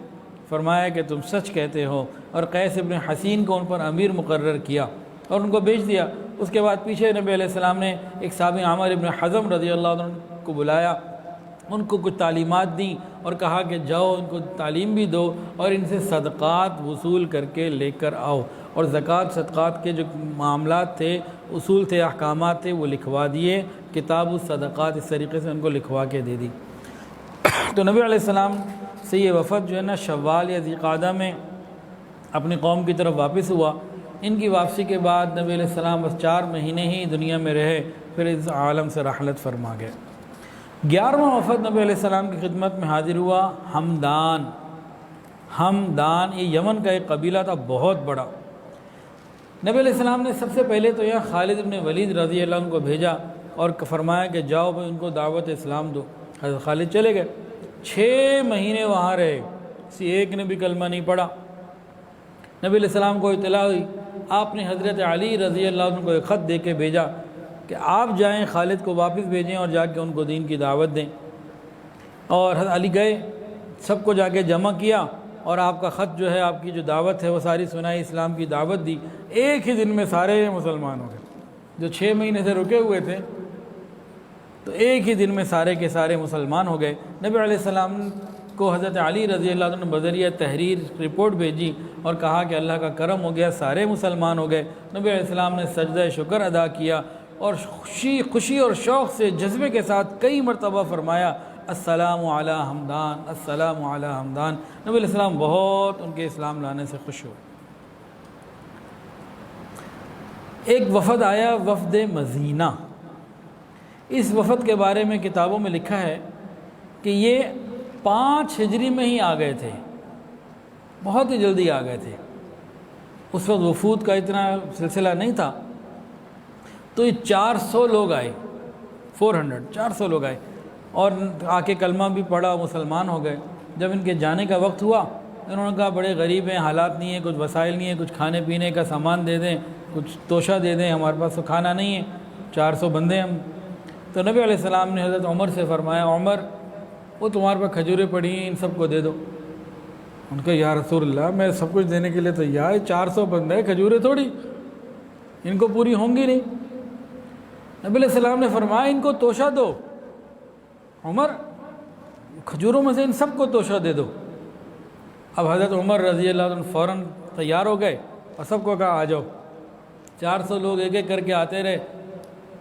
فرمایا کہ تم سچ کہتے ہو، اور قیس ابن حسین کو ان پر امیر مقرر کیا اور ان کو بھیج دیا۔ اس کے بعد پیچھے نبی علیہ السلام نے ایک صحابی عامر ابن حزم رضی اللہ عنہ کو بلایا، ان کو کچھ تعلیمات دیں اور کہا کہ جاؤ ان کو تعلیم بھی دو اور ان سے صدقات وصول کر کے لے کر آؤ، اور زکوٰۃ صدقات کے جو معاملات تھے، اصول تھے، احکامات تھے، وہ لکھوا دیے، کتاب الصدقات اس طریقے سے ان کو لکھوا کے دے دی۔ تو نبی علیہ السلام سے یہ وفد جو ہے نا شوال یا ذوالقعدہ میں اپنی قوم کی طرف واپس ہوا۔ ان کی واپسی کے بعد نبی علیہ السلام بس 4 مہینے ہی دنیا میں رہے، پھر اس عالم سے رحلت فرما گئے۔ 11واں وفد نبی علیہ السلام کی خدمت میں حاضر ہوا ہمدان۔ یہ یمن کا ایک قبیلہ تھا بہت بڑا۔ نبی علیہ السلام نے سب سے پہلے تو یہاں خالد بن ولید رضی اللہ عنہ کو بھیجا اور فرمایا کہ جاؤ ان کو دعوت اسلام دو۔ حضرت خالد چلے گئے، 6 مہینے وہاں رہے، کسی ایک نے بھی کلمہ نہیں پڑھا۔ نبی علیہ السلام کو اطلاع ہوئی، آپ نے حضرت علی رضی اللہ عنہ کو ایک خط دے کے بھیجا کہ آپ جائیں خالد کو واپس بھیجیں اور جا کے ان کو دین کی دعوت دیں۔ اور حضرت علی گئے، سب کو جا کے جمع کیا اور آپ کا خط جو ہے، آپ کی جو دعوت ہے وہ ساری سنائی، اسلام کی دعوت دی۔ ایک ہی دن میں سارے مسلمان ہو گئے، جو 6 مہینے سے رکے ہوئے تھے تو ایک ہی دن میں سارے کے سارے مسلمان ہو گئے۔ نبی علیہ السلام کو حضرت علی رضی اللہ عنہ نے بذریعہ تحریر رپورٹ بھیجی اور کہا کہ اللہ کا کرم ہو گیا، سارے مسلمان ہو گئے۔ نبی علیہ السلام نے سجدہ شکر ادا کیا اور خوشی اور شوق سے جذبے کے ساتھ کئی مرتبہ فرمایا السلام علی حمدان، السلام علی حمدان۔ نبی علیہ السلام بہت ان کے اسلام لانے سے خوش ہوئے۔ ایک وفد آیا، وفد مزینہ۔ اس وفد کے بارے میں کتابوں میں لکھا ہے کہ یہ 5 ہجری میں ہی آ گئے تھے، بہت ہی جلدی آ گئے تھے۔ اس وقت وفود کا اتنا سلسلہ نہیں تھا، تو یہ 400 لوگ آئے، 400 لوگ آئے اور آ کے کلمہ بھی پڑھا، مسلمان ہو گئے۔ جب ان کے جانے کا وقت ہوا، انہوں نے کہا بڑے غریب ہیں، حالات نہیں ہیں، کچھ وسائل نہیں ہیں، کچھ کھانے پینے کا سامان دے دیں، کچھ توشہ دے دیں، ہمارے پاس تو کھانا نہیں ہے، 400 بندے ہم۔ تو نبی علیہ السلام نے حضرت عمر سے فرمایا، عمر وہ تمہارے پاس کھجوریں پڑی ہیں، ان سب کو دے دو۔ ان کا یا رسول اللہ میں سب کچھ دینے کے لیے تیار ہے، 400 بندے، کھجوریں تھوڑی ان کو پوری ہوں گی نہیں۔ نبی علیہ السلام نے فرمایا ان کو توشہ دو، عمر کھجوروں میں سے ان سب کو توشہ دے دو۔ اب حضرت عمر رضی اللہ عنہ فوراً تیار ہو گئے اور سب کو کہا آ جاؤ۔ 400 لوگ ایک ایک کر کے آتے رہے۔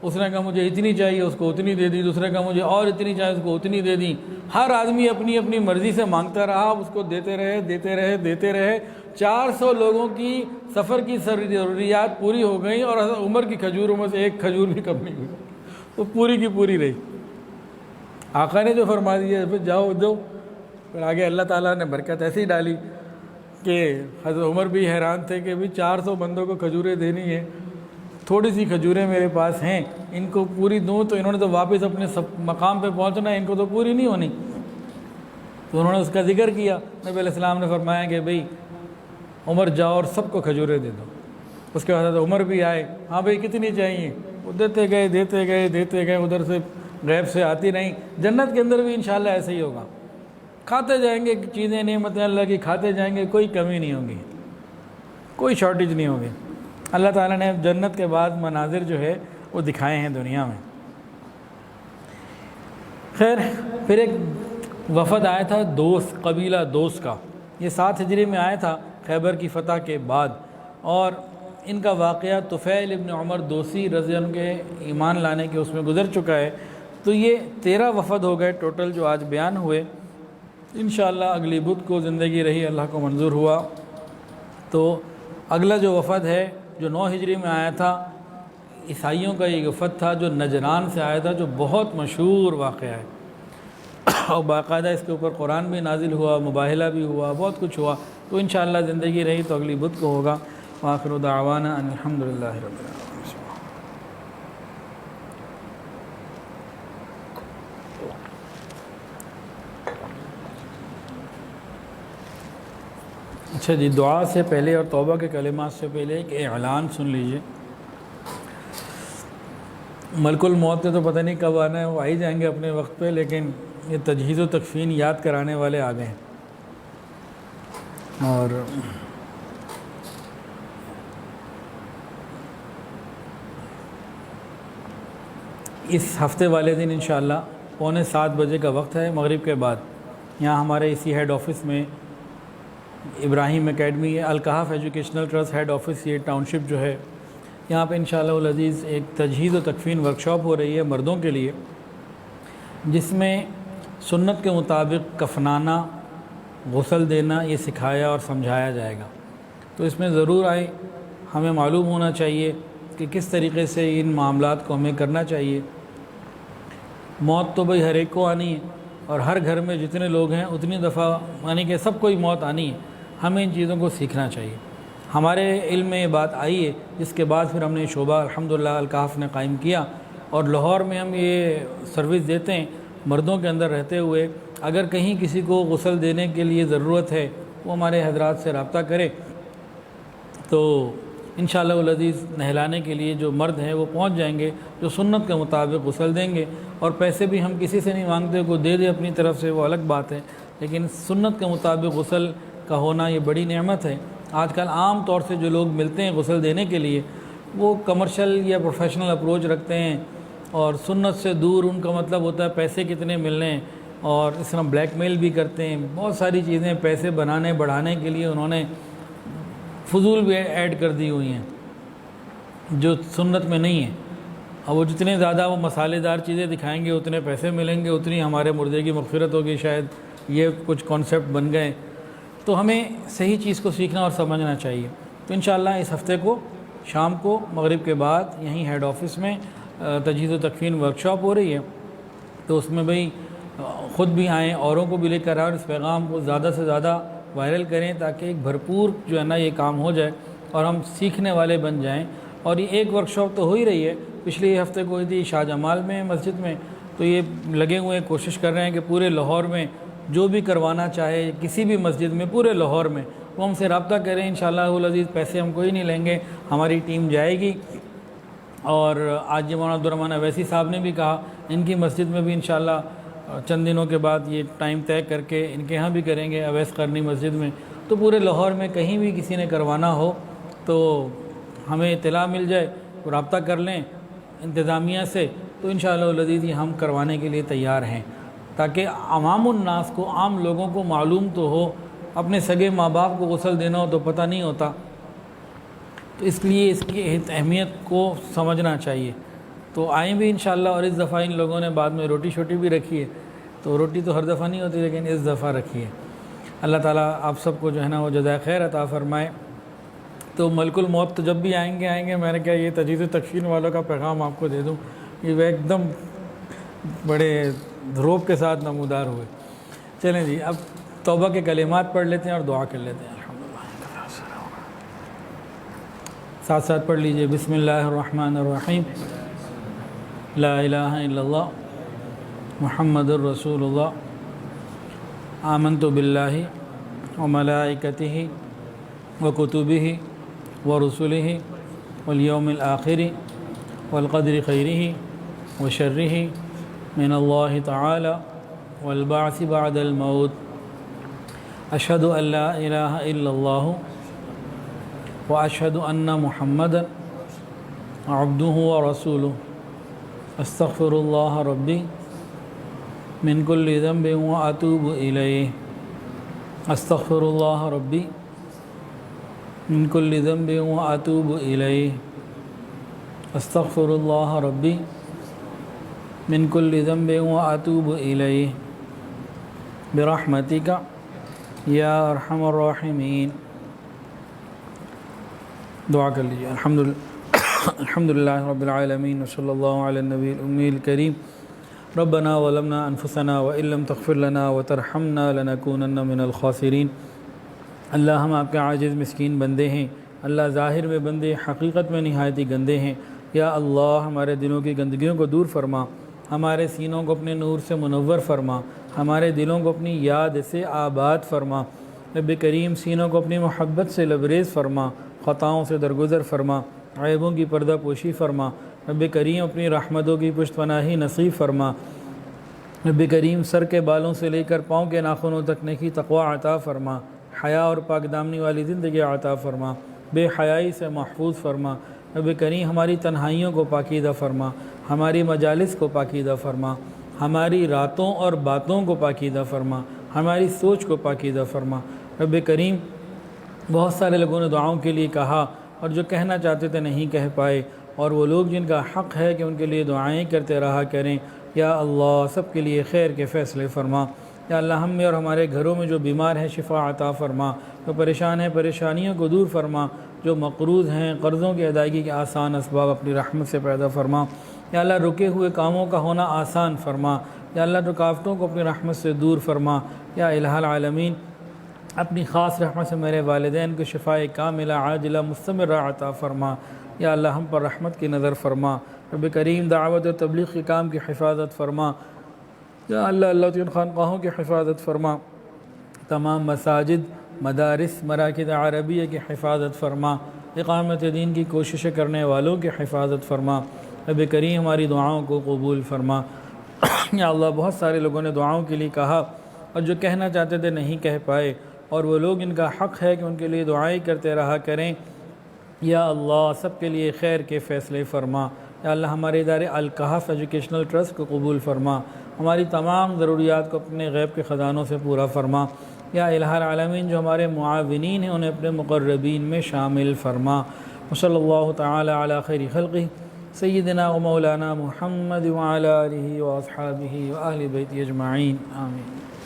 اس نے کہا مجھے اتنی چاہیے، اس کو اتنی دے دی، دوسرے کہا مجھے اور اتنی چاہیے، اس کو اتنی دے دی۔ ہر آدمی اپنی اپنی مرضی سے مانگتا رہا، اس کو دیتے رہے۔ 400 لوگوں کی سفر کی ضروریات پوری ہو گئیں اور حضرت عمر کی کھجوروں میں سے ایک کھجور بھی کم نہیں ہوئی، وہ پوری کی پوری رہی۔ آقا نے جو فرما دیا پھر جاؤ دو، پھر آگے اللہ تعالیٰ نے برکت ایسی ڈالی کہ حضرت عمر بھی حیران تھے کہ بھی 400 بندوں کو کھجوریں دینی ہے، تھوڑی سی کھجوریں میرے پاس ہیں، ان کو پوری دوں تو انہوں نے تو واپس اپنے مقام پہ پہنچنا ہے، ان کو تو پوری نہیں ہونی۔ تو انہوں نے اس کا ذکر کیا۔ نبی علیہ السلام نے فرمایا کہ بھئی عمر جاؤ اور سب کو کھجوریں دے دو۔ اس کے بعد حضرت عمر بھی آئے، ہاں بھئی کتنی چاہیے؟ وہ دیتے گئے، ادھر سے غیب سے آتی رہیں۔ جنت کے اندر بھی انشاءاللہ ایسے ہی ہوگا، کھاتے جائیں گے چیزیں، نعمتیں اللہ کی کھاتے جائیں گے، کوئی کمی نہیں ہوگی، کوئی شارٹیج نہیں ہوگی۔ اللہ تعالیٰ نے جنت کے بعد مناظر جو ہے وہ دکھائے ہیں دنیا میں۔ خیر، پھر ایک وفد آیا تھا دوست، قبیلہ دوست کا، یہ 7 ہجری میں آیا تھا خیبر کی فتح کے بعد، اور ان کا واقعہ طفیل ابن عمر دوسی رضی اللہ عنہ کے ایمان لانے کے اس میں گزر چکا ہے۔ تو یہ 13 وفد ہو گئے ٹوٹل جو آج بیان ہوئے۔ انشاءاللہ اگلی بدھ کو زندگی رہی، اللہ کو منظور ہوا تو اگلا جو وفد ہے جو 9 ہجری میں آیا تھا، عیسائیوں کا یہ وفد تھا جو نجران سے آیا تھا، جو بہت مشہور واقعہ ہے اور باقاعدہ اس کے اوپر قرآن بھی نازل ہوا، مباہلہ بھی ہوا، بہت کچھ ہوا۔ تو انشاءاللہ زندگی رہی تو اگلی بدھ کو ہوگا۔ وآخر دعوانا ان الحمدللہ رب العالمین۔ اچھا جی، دعا سے پہلے اور توبہ کے کلمات سے پہلے ایک اعلان سن لیجئے۔ ملک الموت نے تو پتہ نہیں کب آنا ہے، وہ آ ہی جائیں گے اپنے وقت پہ، لیکن یہ تجہیز و تکفین یاد کرانے والے آ گئے ہیں۔ اور اس ہفتے والے دن انشاءاللہ 6:45 بجے کا وقت ہے، مغرب کے بعد، یہاں ہمارے اسی ہیڈ آفس میں ابراہیم اکیڈمی ہے، الکحف ایجوکیشنل ٹرسٹ ہیڈ آفس، یہ ٹاؤن شپ جو ہے، یہاں پہ انشاءاللہ العزیز ایک تجہیز و تکفین ورکشاپ ہو رہی ہے مردوں کے لیے، جس میں سنت کے مطابق کفنانا، غسل دینا یہ سکھایا اور سمجھایا جائے گا۔ تو اس میں ضرور آئیں، ہمیں معلوم ہونا چاہیے کہ کس طریقے سے ان معاملات کو ہمیں کرنا چاہیے۔ موت تو بھئی ہر ایک کو آنی ہے، اور ہر گھر میں جتنے لوگ ہیں اتنی دفعہ یعنی کہ سب کو ہی موت آنی ہے، ہمیں ان چیزوں کو سیکھنا چاہیے۔ ہمارے علم میں یہ بات آئی ہے، جس کے بعد پھر ہم نے شعبہ الحمدللہ الکحف نے قائم کیا، اور لاہور میں ہم یہ سروس دیتے ہیں مردوں کے اندر رہتے ہوئے۔ اگر کہیں کسی کو غسل دینے کے لیے ضرورت ہے وہ ہمارے حضرات سے رابطہ کرے، تو انشاءاللہ العزیز نہلانے کے لیے جو مرد ہیں وہ پہنچ جائیں گے، جو سنت کے مطابق غسل دیں گے، اور پیسے بھی ہم کسی سے نہیں مانگتے، کوئی دے دے اپنی طرف سے وہ الگ بات ہے، لیکن سنت کے مطابق غسل کا ہونا یہ بڑی نعمت ہے۔ آج کل عام طور سے جو لوگ ملتے ہیں غسل دینے کے لیے وہ کمرشل یا پروفیشنل اپروچ رکھتے ہیں، اور سنت سے دور ان کا مطلب ہوتا ہے پیسے کتنے ملنے ہیں، اور اس طرح بلیک میل بھی کرتے ہیں، بہت ساری چیزیں پیسے بنانے بڑھانے کے لیے انہوں نے فضول بھی ایڈ کر دی ہوئی ہیں جو سنت میں نہیں ہیں۔ اور وہ جتنے زیادہ وہ مسالے دار چیزیں دکھائیں گے اتنے پیسے ملیں گے، اتنی ہمارے مردے کی مغفرت ہوگی، شاید یہ کچھ کانسیپٹ بن گئے۔ تو ہمیں صحیح چیز کو سیکھنا اور سمجھنا چاہیے۔ تو انشاءاللہ اس ہفتے کو شام کو مغرب کے بعد یہیں ہیڈ آفس میں تجہیز و تکفین ورکشاپ ہو رہی ہے، تو اس میں بھئی خود بھی آئیں، اوروں کو بھی لے کر آئیں، اور اس پیغام کو زیادہ سے زیادہ وائرل کریں تاکہ ایک بھرپور جو ہے نا یہ کام ہو جائے اور ہم سیکھنے والے بن جائیں۔ اور یہ ایک ورکشاپ تو ہو ہی رہی ہے، پچھلے ہفتے کو ہوئی تھی شاہ جمال میں مسجد میں، تو یہ لگے ہوئے کوشش کر رہے ہیں کہ پورے لاہور میں جو بھی کروانا چاہے کسی بھی مسجد میں پورے لاہور میں وہ ہم سے رابطہ کریں۔ انشاءاللہ العزیز پیسے ہم کوئی نہیں لیں گے، ہماری ٹیم جائے گی۔ اور آج مولانا عبدالرحمن اویسی صاحب نے بھی کہا ان کی مسجد میں بھی انشاءاللہ چند دنوں کے بعد یہ ٹائم طے کر کے ان کے ہاں بھی کریں گے، اویس قرنی مسجد میں۔ تو پورے لاہور میں کہیں بھی کسی نے کروانا ہو تو ہمیں اطلاع مل جائے، رابطہ کر لیں انتظامیہ سے، تو انشاءاللہ العزیز یہ ہم کروانے کے لیے تیار ہیں، تاکہ عوام الناس کو، عام لوگوں کو معلوم تو ہو۔ اپنے سگے ماں باپ کو غسل دینا ہو تو پتہ نہیں ہوتا، تو اس لیے اس کی اہمیت کو سمجھنا چاہیے۔ تو آئیں بھی انشاءاللہ، اور اس دفعہ ان لوگوں نے بعد میں روٹی شوٹی بھی رکھی ہے، تو روٹی تو ہر دفعہ نہیں ہوتی لیکن اس دفعہ رکھی ہے۔ اللہ تعالیٰ آپ سب کو جو ہے نا وہ جزائے خیر عطا فرمائے۔ تو ملک الموت تو جب بھی آئیں گے، میں نے کہا یہ تجہیز و تکفین والوں کا پیغام آپ کو دے دوں، یہ وہ ایک دم بڑے دھروپ کے ساتھ نمودار ہوئے۔ چلیں جی، اب توبہ کے کلمات پڑھ لیتے ہیں اور دعا کر لیتے ہیں۔ ساتھ ساتھ پڑھ لیجئے، بسم اللہ الرحمن الرحیم، لا الہ الا اللہ محمد الرسول اللہ، آمنت باللہ وملائکتہ وکتبہ ورسلہ والیوم الآخر والقدر خیرہ وشرہ من اللہ تعالی والبعث بعد الموت، اشہد ان لا الہ الا اللہ واشہد ان محمدا عبدہ ورسولہ، استغفر اللہ ربی من کل ذنب واتوب الیہ، استغفر اللہ ربی من کل ذنب واتوب الیہ، استغفر اللہ ربی من کل ذنب واتوب الیہ، برحمتک یا ارحم الراحمین۔ دعا کر لیجیے۔ الحمدللہ رب العالمین وصلی اللہ علی النبی الامی الکریم، ربنا ظلمنا انفسنا وان لم تغفر لنا وترحمنا لنکونن من الخاسرین۔ اللہ ہم آپ کے عاجز مسکین بندے ہیں، اللہ ظاہر میں بندے حقیقت میں نہایت ہی گندے ہیں۔ یا اللہ ہمارے دلوں کی گندگیوں کو دور فرما، ہمارے سینوں کو اپنے نور سے منور فرما، ہمارے دلوں کو اپنی یاد سے آباد فرما۔ رب کریم سینوں کو اپنی محبت سے لبریز فرما، خطاؤں سے درگزر فرما، عیبوں کی پردہ پوشی فرما۔ رب کریم اپنی رحمتوں کی پشت پناہی نصیب فرما۔ رب کریم سر کے بالوں سے لے کر پاؤں کے ناخنوں تک نیکی تقوی عطا فرما، حیا اور پاک دامنی والی زندگی عطا فرما، بے حیائی سے محفوظ فرما۔ رب کریم ہماری تنہائیوں کو پاکیزہ فرما، ہماری مجالس کو پاکیزہ فرما، ہماری راتوں اور باتوں کو پاکیزہ فرما، ہماری سوچ کو پاکیزہ فرما۔ رب کریم بہت سارے لوگوں نے دعاؤں کے لیے کہا اور جو کہنا چاہتے تھے نہیں کہہ پائے، اور وہ لوگ جن کا حق ہے کہ ان کے لیے دعائیں کرتے رہا کریں، یا اللہ سب کے لیے خیر کے فیصلے فرما۔ یا اللہ ہم میں اور ہمارے گھروں میں جو بیمار ہیں شفا عطا فرما، جو پریشان ہیں پریشانیوں کو دور فرما، جو مقروض ہیں قرضوں کی ادائیگی کے آسان اسباب اپنی رحمت سے پیدا فرما۔ یا اللہ رکے ہوئے کاموں کا ہونا آسان فرما، یا اللہ رکاوٹوں کو اپنی رحمت سے دور فرما۔ یا الہ العالمین اپنی خاص رحمت سے میرے والدین کو شفاء کاملہ عاجلہ مستمرہ عطا فرما۔ یا اللہ ہم پر رحمت کی نظر فرما۔ رب کریم دعوت و تبلیغ کے کام کی حفاظت فرما۔ یا اللہ اللہ تعالیٰ خانقاہوں کی حفاظت فرما، تمام مساجد، مدارس، مراکز عربیہ کی حفاظت فرما، اقامت دین کی کوششیں کرنے والوں کی حفاظت فرما۔ رب کریم ہماری دعاؤں کو قبول فرما۔ یا اللہ بہت سارے لوگوں نے دعاؤں کے لیے کہا اور جو کہنا چاہتے تھے نہیں کہہ پائے، اور وہ لوگ ان کا حق ہے کہ ان کے لیے دعائیں کرتے رہا کریں۔ یا اللہ سب کے لیے خیر کے فیصلے فرما۔ یا اللہ ہمارے ادارے الکہف ایجوکیشنل ٹرسٹ کو قبول فرما، ہماری تمام ضروریات کو اپنے غیب کے خزانوں سے پورا فرما۔ یا الہ العالمین جو ہمارے معاونین ہیں انہیں اپنے مقربین میں شامل فرما۔ وصلی اللہ تعالی علی خیر خلقہ سیدنا و مولانا محمد وعلی آلہ و اصحابہ و اہل بیت اجمعین، آمین۔